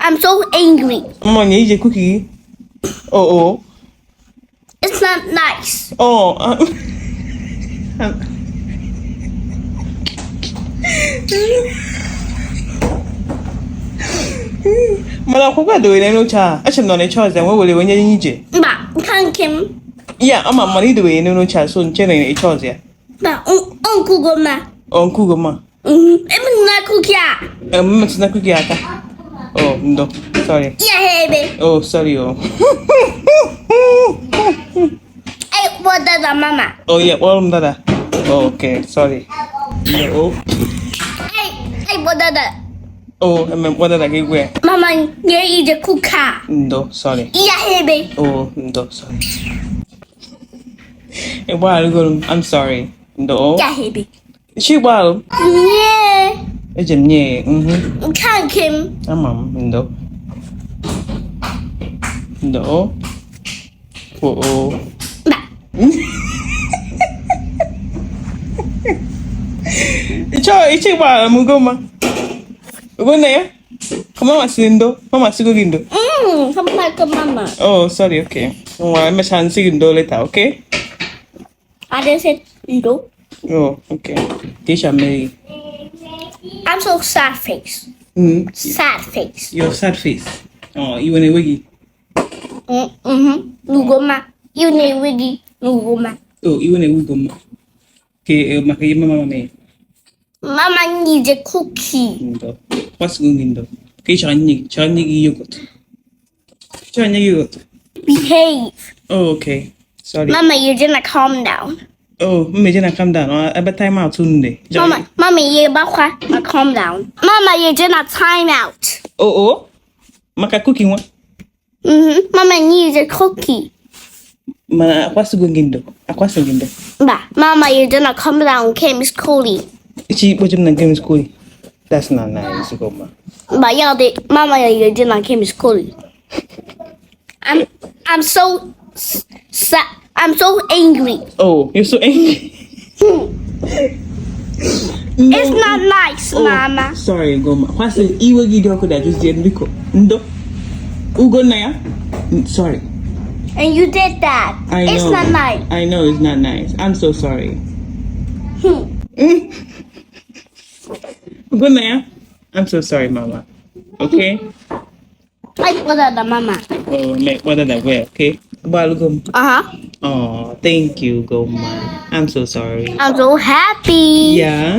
I'm so angry. Mama, you eat a cookie. Oh. It's not nice. Oh. Mala kuka do ile no cha. Achim no ne choice and we will when you je. Ba, kan Kim. Yeah, I'm a money do we no cha so nche ne choice ya. Ba, uncle go ma. Uncle go ma. Even na cookie. Mama na cookie aka. Oh, no. Sorry. Yeah, baby. Oh, sorry. Oh. Hey, what does mama? Oh, yeah. Well, dada. Oh, okay. Sorry. Yeah, oh. Hey, what does that? Oh, I mean, what did I get where? Mama, you eat a cookie. No, sorry. Yeah, baby. Oh, no, sorry. Hey, while ago, I'm sorry. No. Yeah, baby. She while. Yeah. It's a yeah. Kan Kim. No. No. Oh. Ba. Ichi while Mugoma. Go there. Come on, Sindo. Mama Siguindo. Come like a mama. Oh, sorry, okay. Well, I'm a chance Sigindo later, okay? I just said, no. Oh, okay. Tisha Mary. I'm so sad face. Sad face. Your sad face. Oh, you want a wiggy? Lugoma. You need wiggy. Lugoma. Oh, you want a wiggy? Okay, Maka, Mama me. Mama needs a cookie. What's going in though? Okay, Chani yogurt. Chani yogurt. Behave. Oh, okay. Sorry. Mama, you're gonna calm down. Oh, Majana, calm down. I bet time out soon. Mama, you're gonna calm down. Mama, you're gonna time out. Oh. Maka cooking one. Mama needs a cookie. Mana, what's going in though? What's going in though? Bah, Mama, you're gonna calm down. Kim's coolie. She put him in the game school. That's not nice, Goma. But yeah, Mama, you're gonna Kim's coolie. I'm so sad. I'm so angry. Oh, you're so angry. It's not nice, Mama. Sorry, Goma. What's the iwagi doko that just did Nico? Ndo. Ugo Naya? Sorry. And you did that. I know. It's not nice. I know it's not nice. I'm so sorry. Ugo Naya? I'm so sorry, Mama. Okay? Like what are the Mama? Oh, like what did I wear? Okay? Balugum. Oh, thank you, Goma. I'm so sorry. I'm so happy. Yeah.